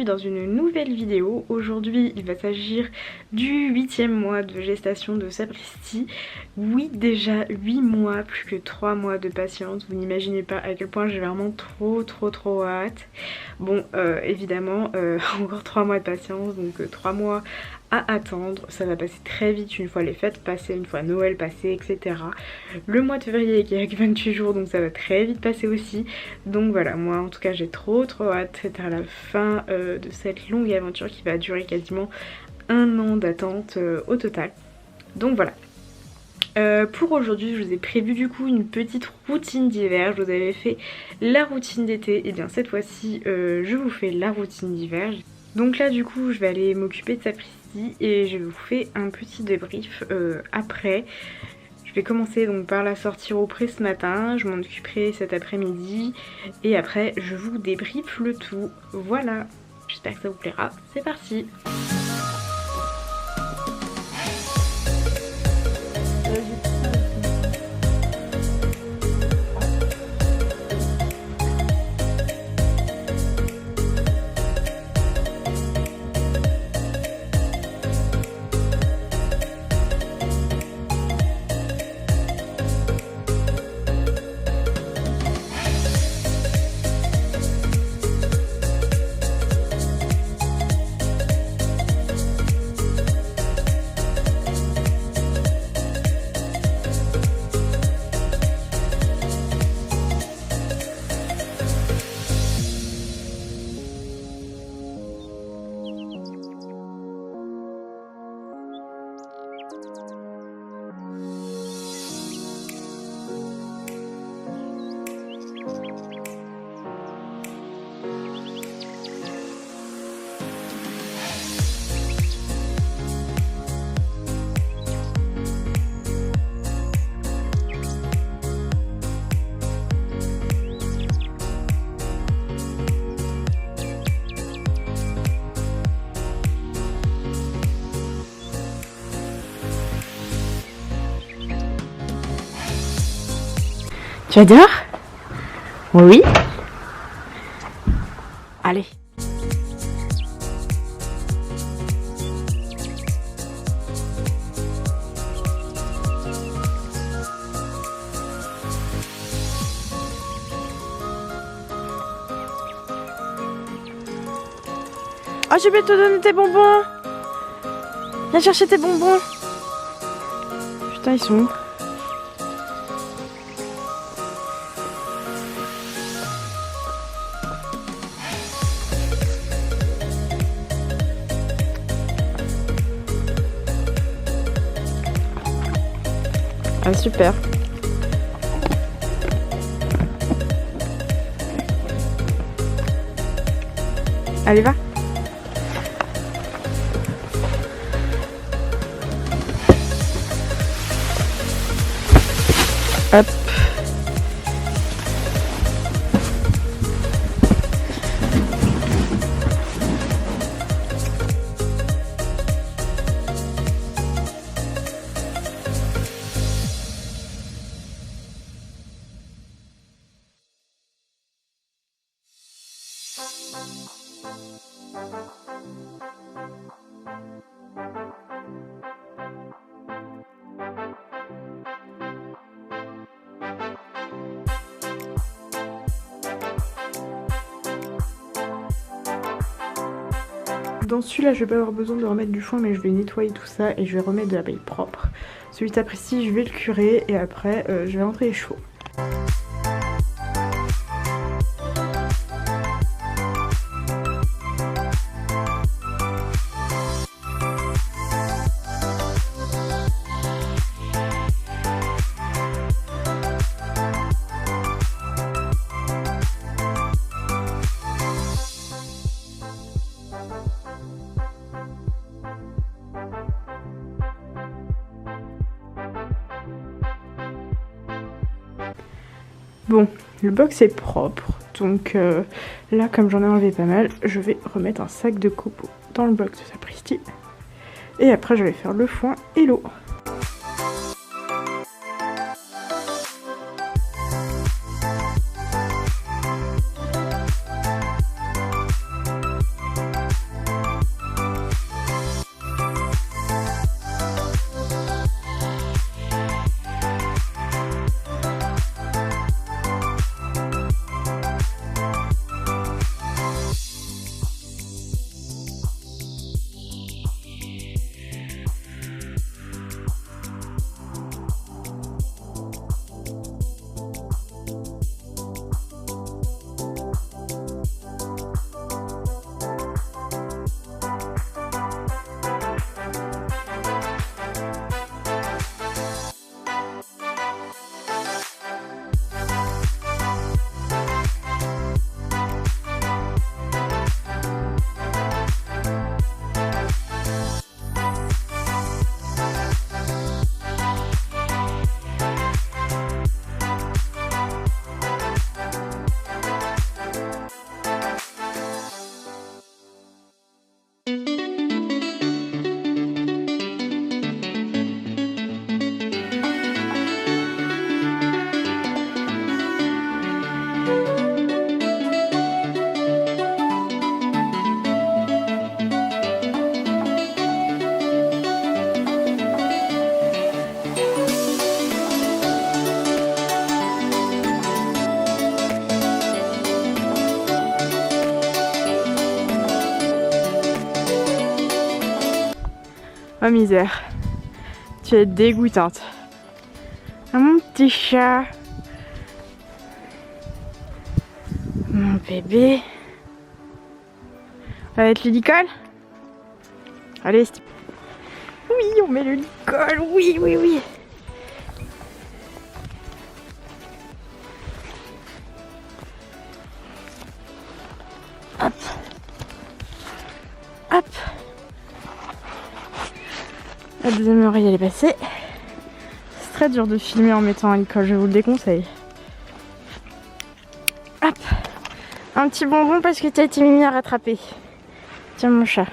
bienvenue dans une nouvelle vidéo. Aujourd'hui il va s'agir du 8e mois de gestation de Sapristi. Oui, déjà 8 mois, plus que 3 mois de patience. Vous n'imaginez pas à quel point j'ai vraiment trop hâte. Bon évidemment encore 3 mois de patience, donc 3 mois à attendre. Ça va passer très vite une fois les fêtes passées, une fois Noël passé, etc. Le mois de février qui a que 28 jours, donc ça va très vite passer aussi. Donc voilà, moi en tout cas j'ai trop hâte d'être à la fin de cette longue aventure qui va durer quasiment 1 an d'attente au total. Donc voilà. Pour aujourd'hui je vous ai prévu du coup une petite routine d'hiver. Je vous avais fait la routine d'été, et bien cette fois-ci je vous fais la routine d'hiver. Donc là du coup je vais aller m'occuper de Sapristi et je vous fais un petit débrief après. Je vais commencer donc par la sortir au pré ce matin, je m'en occuperai cet après-midi et après je vous débriefe le tout. Voilà, j'espère que ça vous plaira, c'est parti. Tu vas dehors? Oui. Allez. Oh, je vais te donner tes bonbons. Viens chercher tes bonbons. Putain, ils sont où? Ah super. Allez va. Hop. Dans celui-là, je vais pas avoir besoin de remettre du foin, mais je vais nettoyer tout ça et je vais remettre de la paille propre. Celui de Sapristi, je vais le curer et après, je vais rentrer les chevaux. Bon, le box est propre, donc là comme j'en ai enlevé pas mal, je vais remettre un sac de copeaux dans le box de Sapristi. Et après je vais faire le foin et l'eau. Oh misère. Tu es dégoûtante. Ah, mon petit chat. Mon bébé. Ça va être le licol? Allez, oui, on met le licol, oui, oui, oui. Hop. Hop. La deuxième oreille, elle est passée. C'est très dur de filmer en mettant un licol, je vous le déconseille. Hop. Un petit bonbon parce que tu as été mimi à rattraper. Tiens mon chat.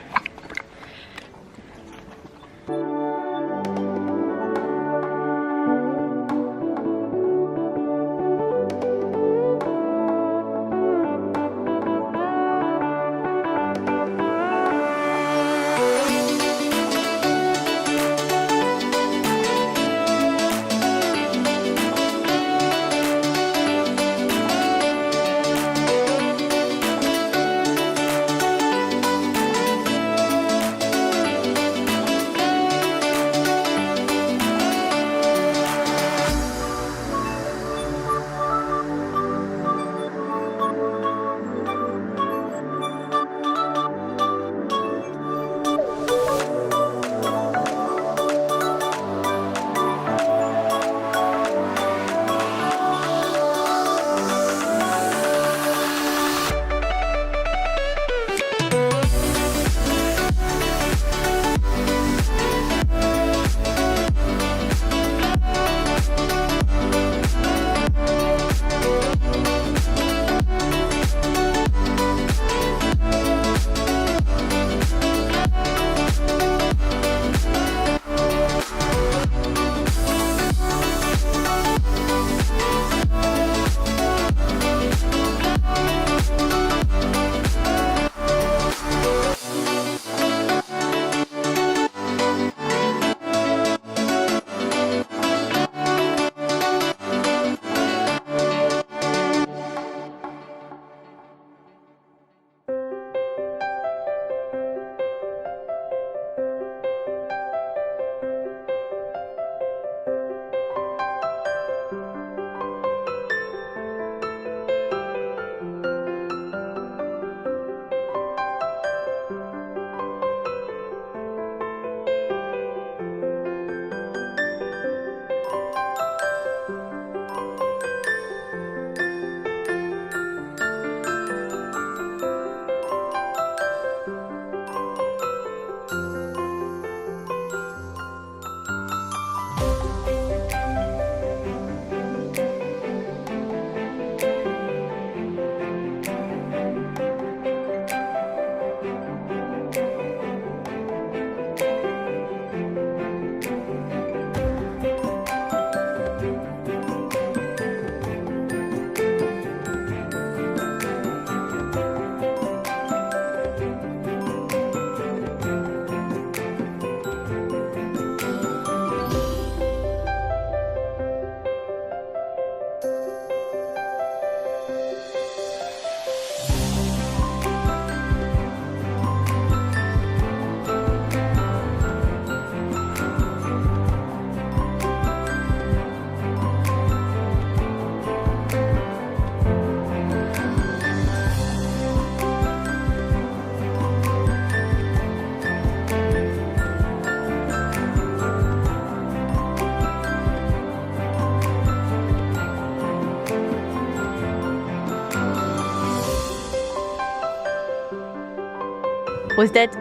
Grosse tête.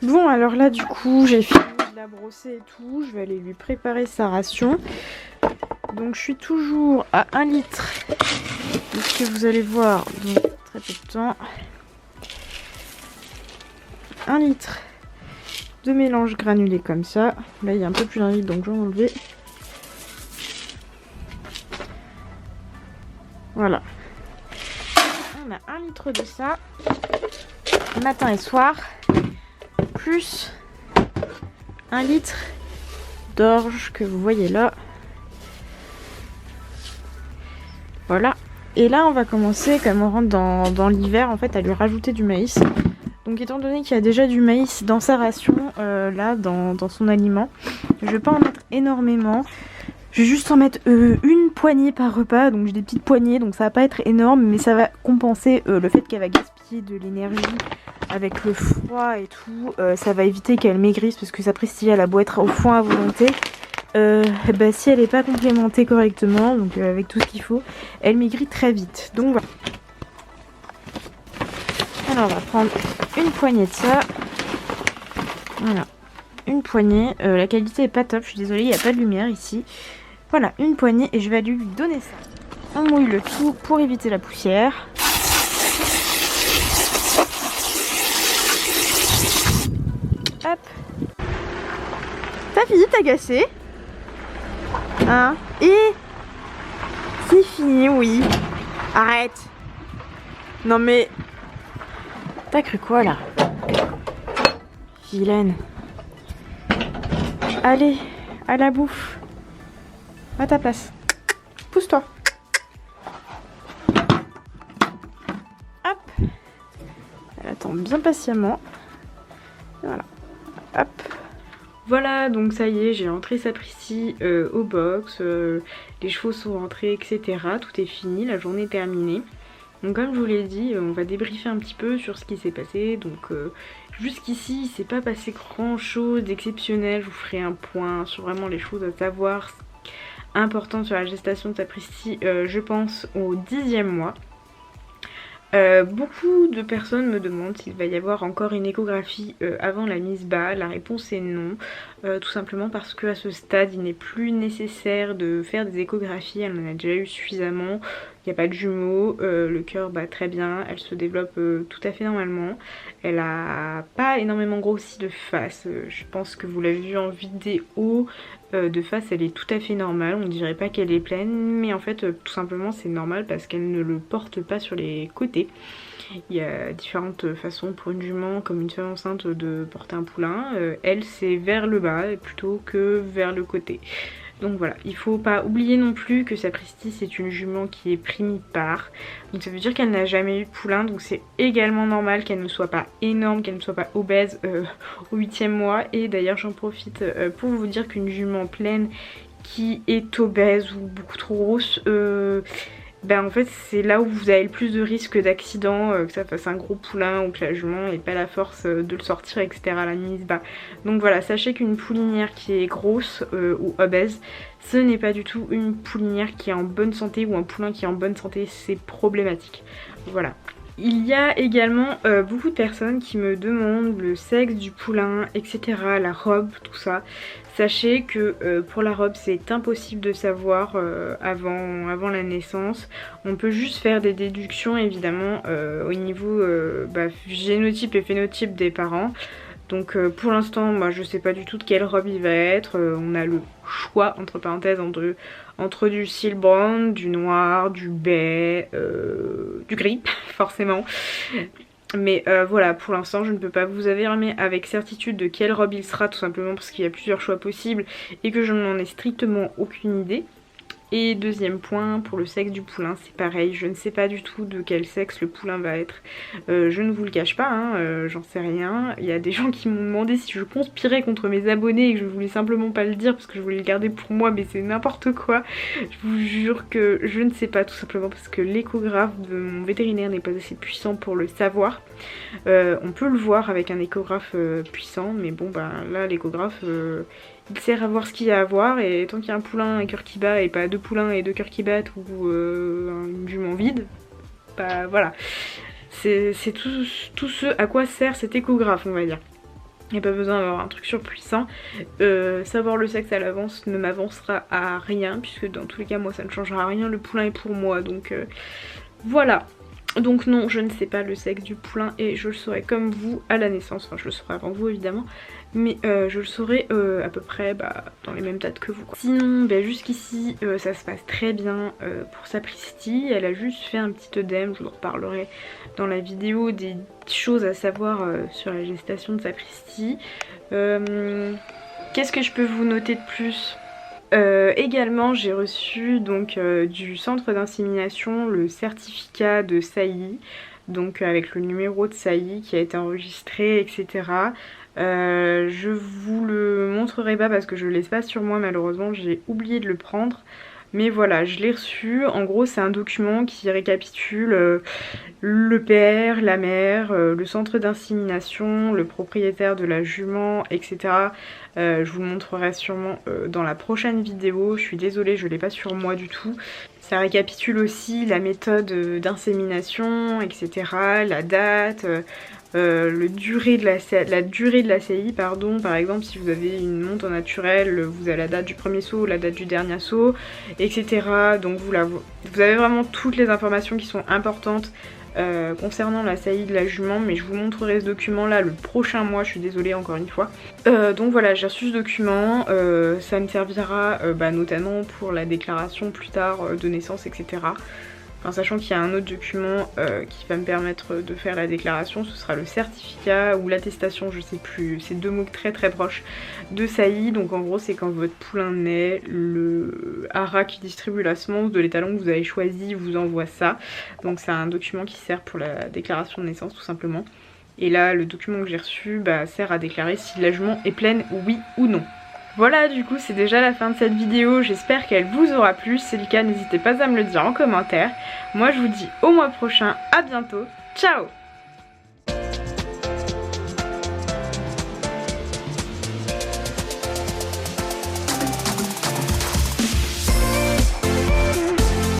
Bon alors là du coup j'ai fini de la brosser et tout, je vais aller lui préparer sa ration. Donc je suis toujours à 1 litre de ce que vous allez voir dans très peu de temps. 1 litre de mélange granulé comme ça. Là il y a un peu plus d'un litre donc je vais enlever. Voilà. On a 1 litre de ça, matin et soir, plus 1 litre d'orge que vous voyez là. Voilà. Et là on va commencer, comme on rentre dans l'hiver, en fait à lui rajouter du maïs. Donc étant donné qu'il y a déjà du maïs dans sa ration, là dans son aliment, je vais pas en mettre énormément. Je vais juste en mettre une poignée par repas, donc j'ai des petites poignées, donc ça va pas être énorme, mais ça va compenser le fait qu'elle va gaspiller de l'énergie avec le froid et tout. Ça va éviter qu'elle maigrisse, parce que sapristi elle a beau être au foin à volonté. Bah, si elle n'est pas complémentée correctement, donc avec tout ce qu'il faut, elle maigrit très vite. Donc voilà. Alors on va prendre une poignée de ça. Voilà, une poignée. La qualité est pas top, je suis désolée, il n'y a pas de lumière ici. Voilà, une poignée et je vais lui donner ça. On mouille le tout pour éviter la poussière. Hop. T'as fini de t'agacer? Hein? Et c'est fini, oui. Arrête. Non mais... T'as cru quoi là? Vilaine. Allez, à la bouffe. À ta place. Pousse-toi. Hop. Elle attend bien patiemment. Voilà. Hop. Voilà, donc ça y est, j'ai rentré Sapristi au box. Les chevaux sont rentrés, etc. Tout est fini, la journée est terminée. Donc comme je vous l'ai dit, on va débriefer un petit peu sur ce qui s'est passé. Donc jusqu'ici, il s'est pas passé grand chose d'exceptionnel. Je vous ferai un point sur vraiment les choses à savoir importantes sur la gestation de Sapristi, je pense au 10e mois. Beaucoup de personnes me demandent s'il va y avoir encore une échographie avant la mise bas. La réponse est non, tout simplement parce qu'à ce stade il n'est plus nécessaire de faire des échographies, elle en a déjà eu suffisamment, il n'y a pas de jumeaux, le cœur bat très bien, elle se développe tout à fait normalement, elle a pas énormément grossi de face, je pense que vous l'avez vu en vidéo, de face elle est tout à fait normale, on dirait pas qu'elle est pleine, mais en fait tout simplement c'est normal parce qu'elle ne le porte pas sur les côtés. Il y a différentes façons pour une jument comme une femme enceinte de porter un poulain, elle c'est vers le bas plutôt que vers le côté. Donc voilà, il faut pas oublier non plus que Sapristi c'est une jument qui est primipare. Donc ça veut dire qu'elle n'a jamais eu de poulain. Donc c'est également normal qu'elle ne soit pas énorme, qu'elle ne soit pas obèse au 8e mois. Et d'ailleurs j'en profite pour vous dire qu'une jument pleine qui est obèse ou beaucoup trop grosse, ben en fait c'est là où vous avez le plus de risques d'accident, que ça fasse un gros poulain ou que la jument n'ait pas la force de le sortir, etc. à la mise bas. Donc voilà, sachez qu'une poulinière qui est grosse ou obèse, ce n'est pas du tout une poulinière qui est en bonne santé ou un poulain qui est en bonne santé, c'est problématique. Voilà. Il y a également beaucoup de personnes qui me demandent le sexe du poulain, etc. La robe, tout ça. Sachez que pour la robe c'est impossible de savoir avant la naissance. On peut juste faire des déductions évidemment au niveau génotype et phénotype des parents. Donc pour l'instant moi je sais pas du tout de quelle robe il va être. On a le choix entre parenthèses entre du seal brown, du noir, du baie, du gris forcément. Mais voilà, pour l'instant je ne peux pas vous affirmer avec certitude de quelle robe il sera, tout simplement parce qu'il y a plusieurs choix possibles et que je n'en ai strictement aucune idée. Et deuxième point, pour le sexe du poulain, c'est pareil, je ne sais pas du tout de quel sexe le poulain va être. Je ne vous le cache pas, hein, j'en sais rien. Il y a des gens qui m'ont demandé si je conspirais contre mes abonnés et que je voulais simplement pas le dire parce que je voulais le garder pour moi, mais c'est n'importe quoi. Je vous jure que je ne sais pas, tout simplement parce que l'échographe de mon vétérinaire n'est pas assez puissant pour le savoir. On peut le voir avec un échographe puissant, mais bon bah là l'échographe... il sert à voir ce qu'il y a à voir, et tant qu'il y a un poulain, un cœur qui bat, et pas deux poulains et deux cœurs qui battent, ou une jument vide, bah voilà. C'est tout ce à quoi sert cet échographe, on va dire. Il n'y a pas besoin d'avoir un truc surpuissant. Savoir le sexe à l'avance ne m'avancera à rien, puisque dans tous les cas moi ça ne changera rien, le poulain est pour moi, donc voilà. Donc non, je ne sais pas le sexe du poulain et je le saurai comme vous à la naissance, enfin je le saurai avant vous évidemment, mais je le saurai à peu près dans les mêmes dates que vous quoi. Sinon jusqu'ici ça se passe très bien pour Sapristi, elle a juste fait un petit œdème, je vous en reparlerai dans la vidéo des choses à savoir sur la gestation de Sapristi. Qu'est-ce que je peux vous noter de plus ? Également j'ai reçu donc du centre d'insémination le certificat de Sailly, donc avec le numéro de Sailly qui a été enregistré, etc. Je vous le montrerai pas parce que je laisse pas sur moi malheureusement, j'ai oublié de le prendre. Mais voilà, je l'ai reçu. En gros, c'est un document qui récapitule le père, la mère, le centre d'insémination, le propriétaire de la jument, etc. Je vous le montrerai sûrement dans la prochaine vidéo. Je suis désolée, je l'ai pas sur moi du tout. Ça récapitule aussi la méthode d'insémination, etc. La date, la durée de la CI, pardon. Par exemple, si vous avez une monte en naturel, vous avez la date du premier saut, la date du dernier saut, etc. Donc vous avez vraiment toutes les informations qui sont importantes concernant la saillie de la jument, mais je vous montrerai ce document là le prochain mois, je suis désolée encore une fois. Donc voilà, j'ai reçu ce document, ça me servira notamment pour la déclaration plus tard de naissance, etc. Enfin, sachant qu'il y a un autre document qui va me permettre de faire la déclaration, ce sera le certificat ou l'attestation, je sais plus, c'est deux mots très proches de saillie. Donc en gros c'est quand votre poulain naît, le hara qui distribue la semence de l'étalon que vous avez choisi vous envoie ça. Donc c'est un document qui sert pour la déclaration de naissance tout simplement. Et là le document que j'ai reçu sert à déclarer si la jument est pleine, oui ou non. Voilà, du coup c'est déjà la fin de cette vidéo, j'espère qu'elle vous aura plu. Si c'est le cas, n'hésitez pas à me le dire en commentaire. Moi je vous dis au mois prochain, à bientôt, ciao!